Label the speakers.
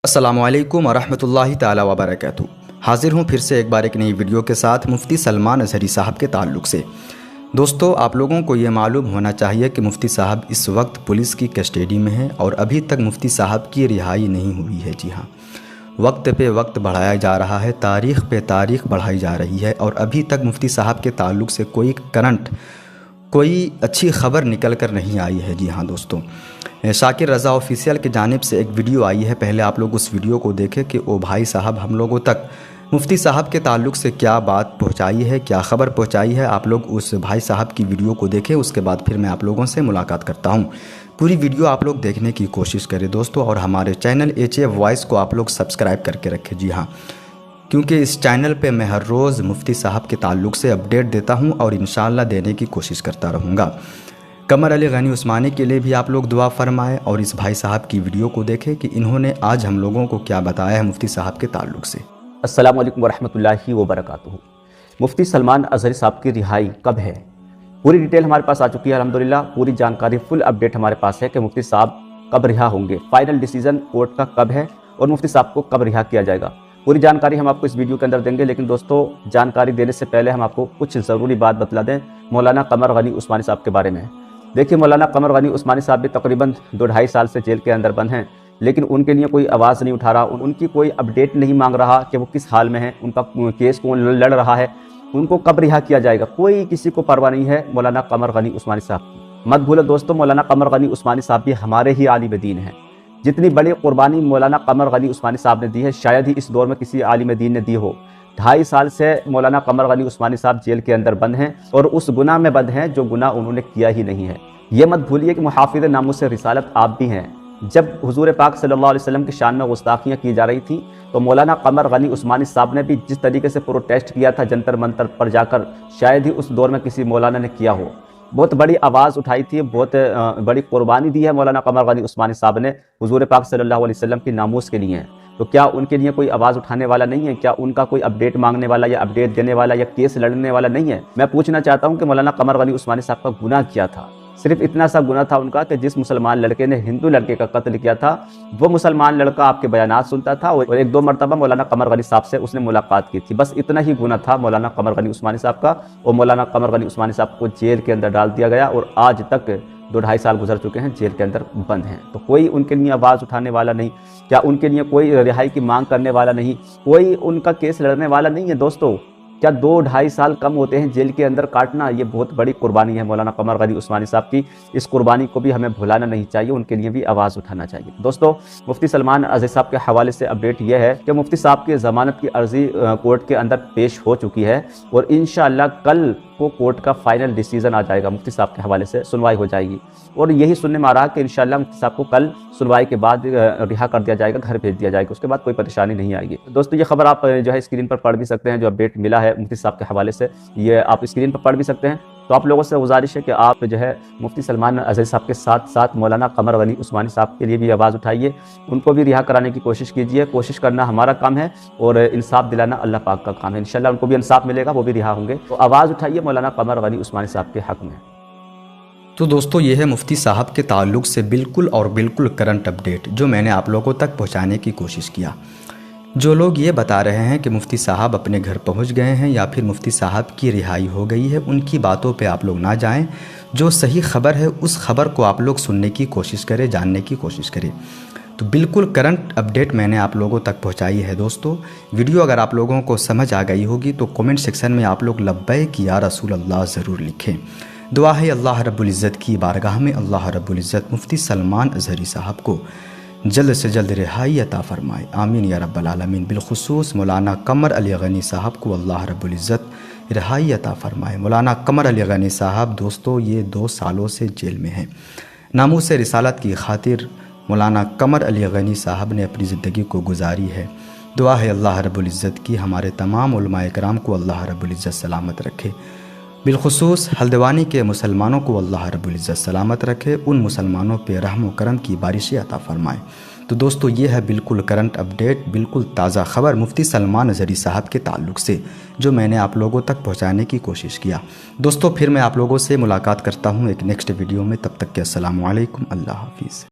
Speaker 1: السلام علیکم ورحمۃ اللہ تعالی وبرکاتہ۔ حاضر ہوں پھر سے ایک بار ایک نئی ویڈیو کے ساتھ مفتی سلمان اظہری صاحب کے تعلق سے۔ دوستو، آپ لوگوں کو یہ معلوم ہونا چاہیے کہ مفتی صاحب اس وقت پولیس کی کسٹڈی میں ہیں اور ابھی تک مفتی صاحب کی رہائی نہیں ہوئی ہے۔ جی ہاں، وقت پہ وقت بڑھایا جا رہا ہے، تاریخ پہ تاریخ بڑھائی جا رہی ہے اور ابھی تک مفتی صاحب کے تعلق سے کوئی اچھی خبر نکل کر نہیں آئی ہے۔ جی ہاں دوستو، شاکر رضا آفیشیل کی جانب سے ایک ویڈیو آئی ہے، پہلے آپ لوگ اس ویڈیو کو دیکھیں کہ او بھائی صاحب ہم لوگوں تک مفتی صاحب کے تعلق سے کیا بات پہنچائی ہے، کیا خبر پہنچائی ہے۔ آپ لوگ اس بھائی صاحب کی ویڈیو کو دیکھیں، اس کے بعد پھر میں آپ لوگوں سے ملاقات کرتا ہوں۔ پوری ویڈیو آپ لوگ دیکھنے کی کوشش کریں دوستو، اور ہمارے چینل HF وائس کو آپ لوگ سبسکرائب کر کے رکھیں۔ جی ہاں، کیونکہ اس چینل پہ میں ہر روز مفتی صاحب کے تعلق سے اپڈیٹ دیتا ہوں اور انشاءاللہ دینے کی کوشش کرتا رہوں گا۔ قمر علی غنی عثمانی کے لیے بھی آپ لوگ دعا فرمائیں اور اس بھائی صاحب کی ویڈیو کو دیکھیں کہ انہوں نے آج ہم لوگوں کو کیا بتایا ہے مفتی صاحب کے تعلق سے۔
Speaker 2: السلام علیکم ورحمۃ اللہ وبرکاتہ۔ مفتی سلمان اظہری صاحب کی رہائی کب ہے؟ پوری ڈیٹیل ہمارے پاس آ چکی ہے الحمدللہ، پوری جانکاری فل اپڈیٹ ہمارے پاس ہے کہ مفتی صاحب کب رہا ہوں گے، فائنل ڈیسیژن کورٹ کا کب ہے اور مفتی صاحب کو کب رہا کیا جائے گا۔ پوری جانکاری ہم آپ کو اس ویڈیو کے اندر دیں گے، لیکن دوستو جانکاری دینے سے پہلے ہم آپ کو کچھ ضروری بات بتلا دیں مولانا قمر غنی عثمانی صاحب کے بارے میں۔ دیکھیے، مولانا قمر غنی عثمانی صاحب بھی تقریباً 2-2.5 سال سے جیل کے اندر بند ہیں، لیکن ان کے لیے کوئی آواز نہیں اٹھا رہا، ان کی کوئی اپڈیٹ نہیں مانگ رہا کہ وہ کس حال میں ہیں، ان کا کیس کون لڑ رہا ہے، ان کو کب رہا کیا جائے گا، کوئی کسی کو پرواہ نہیں ہے مولانا قمر غنی عثمانی صاحب کی۔ مت بھولو دوستو، مولانا قمر غنی عثمانی صاحب بھی ہمارے ہی عالم دین ہیں۔ جتنی بڑی قربانی مولانا قمر غنی عثمانی صاحب نے دی ہے، شاید ہی اس دور میں کسی عالم دین نے دی ہو۔ 2.5 سال سے مولانا قمر غنی عثمانی صاحب جیل کے اندر بند ہیں اور اس گناہ میں بند ہیں جو گناہ انہوں نے کیا ہی نہیں ہے۔ یہ مت بھولیے کہ محافظ ناموس رسالت آپ بھی ہیں۔ جب حضور پاک صلی اللہ علیہ وسلم کی شان میں گستاخیاں کی جا رہی تھیں تو مولانا قمر غنی عثمانی صاحب نے بھی جس طریقے سے پروٹیسٹ کیا تھا جنتر منتر پر جا کر، شاید ہی اس دور میں کسی مولانا نے کیا ہو۔ بہت بڑی آواز اٹھائی تھی، بہت بڑی قربانی دی ہے مولانا قمر غنی عثمانی صاحب نے حضور پاک صلی اللہ علیہ وسلم کی ناموس کے لیے۔ تو کیا ان کے لیے کوئی آواز اٹھانے والا نہیں ہے؟ کیا ان کا کوئی اپڈیٹ مانگنے والا یا اپڈیٹ دینے والا یا کیس لڑنے والا نہیں ہے؟ میں پوچھنا چاہتا ہوں کہ مولانا قمر غنی عثمانی صاحب کا گناہ کیا تھا؟ صرف اتنا سا گناہ تھا ان کا کہ جس مسلمان لڑکے نے ہندو لڑکے کا قتل کیا تھا، وہ مسلمان لڑکا آپ کے بیانات سنتا تھا اور 1-2 مرتبہ مولانا قمر غنی صاحب سے اس نے ملاقات کی تھی۔ بس اتنا ہی گناہ تھا مولانا قمر غنی عثمانی صاحب کا، اور مولانا قمر غنی عثمانی صاحب کو جیل کے اندر ڈال دیا گیا اور آج تک 2-2.5 سال گزر چکے ہیں، جیل کے اندر بند ہیں۔ تو کوئی ان کے لیے آواز اٹھانے والا نہیں، کیا ان کے لیے کوئی رہائی کی مانگ کرنے والا نہیں، کوئی ان کا کیس لڑنے والا نہیں ہے؟ دوستو، کیا 2-2.5 سال کم ہوتے ہیں جیل کے اندر کاٹنا؟ یہ بہت بڑی قربانی ہے مولانا قمر غنی عثمانی صاحب کی۔ اس قربانی کو بھی ہمیں بھلانا نہیں چاہیے، ان کے لیے بھی آواز اٹھانا چاہیے۔ دوستو، مفتی سلمان اظہری صاحب کے حوالے سے اپڈیٹ یہ ہے کہ مفتی صاحب کی ضمانت کی عرضی کورٹ کے اندر پیش ہو چکی ہے اور انشاءاللہ کل کو کورٹ کا فائنل ڈیسیژن آ جائے گا، مفتی صاحب کے حوالے سے سنوائی ہو جائے گی، اور یہی سننے میں آ رہا کہ انشاءاللہ مفتی صاحب کو کل سنوائی کے بعد رہا کر دیا جائے گا، گھر بھیج دیا جائے گا، اس کے بعد کوئی پریشانی نہیں آئے گی۔ دوستو، یہ خبر آپ اسکرین پر پڑھ بھی سکتے ہیں، جو اپڈیٹ ملا ہے مفتی صاحب کے حوالے سے یہ آپ اسکرین پر پڑھ بھی سکتے ہیں۔ تو آپ لوگوں سے گزارش ہے کہ آپ مفتی سلمان اظہری صاحب کے ساتھ ساتھ مولانا قمر غنی عثمانی صاحب کے لیے بھی آواز اٹھائیے، ان کو بھی رہا کرانے کی کوشش کیجیے۔ کوشش کرنا ہمارا کام ہے اور انصاف دلانا اللہ پاک کا کام ہے، انشاءاللہ ان کو بھی انصاف ملے گا، وہ بھی رہا ہوں گے۔ تو آواز اٹھائیے مولانا قمر غنی عثمانی صاحب کے حق میں۔
Speaker 1: تو دوستو، یہ ہے مفتی صاحب کے تعلق سے بالکل کرنٹ اپڈیٹ جو میں نے آپ لوگوں تک پہنچانے کی کوشش کیا۔ جو لوگ یہ بتا رہے ہیں کہ مفتی صاحب اپنے گھر پہنچ گئے ہیں یا پھر مفتی صاحب کی رہائی ہو گئی ہے، ان کی باتوں پہ آپ لوگ نہ جائیں۔ جو صحیح خبر ہے اس خبر کو آپ لوگ سننے کی کوشش کریں، جاننے کی کوشش کریں۔ تو بالکل کرنٹ اپڈیٹ میں نے آپ لوگوں تک پہنچائی ہے دوستو۔ ویڈیو اگر آپ لوگوں کو سمجھ آ گئی ہوگی تو کومنٹ سیکشن میں آپ لوگ لبیک یا رسول اللہ ضرور لکھیں۔ دعا ہے اللہ رب العزت کی بارگاہ میں اللہ رب العزت مفتی سلمان اظہری صاحب کو جلد سے جلد رہائی عطا فرمائے، آمین یا رب العالمین۔ بالخصوص مولانا قمر علی غنی صاحب کو اللہ رب العزت رہائی عطا فرمائے۔ مولانا قمر علی غنی صاحب دوستو یہ 2 سالوں سے جیل میں ہیں۔ ناموس رسالت کی خاطر مولانا قمر علی غنی صاحب نے اپنی زندگی کو گزاری ہے۔ دعا ہے اللہ رب العزت کی ہمارے تمام علماء کرام کو اللہ رب العزت سلامت رکھے، بالخصوص ہلدوانی کے مسلمانوں کو اللہ رب العزت سلامت رکھے، ان مسلمانوں پہ رحم و کرم کی بارشیں عطا فرمائے۔ تو دوستو، یہ ہے بالکل کرنٹ اپڈیٹ، بالکل تازہ خبر مفتی سلمان اظہری صاحب کے تعلق سے جو میں نے آپ لوگوں تک پہنچانے کی کوشش کیا۔ دوستو، پھر میں آپ لوگوں سے ملاقات کرتا ہوں ایک نیکسٹ ویڈیو میں، تب تک کے السلام علیکم، اللہ حافظ۔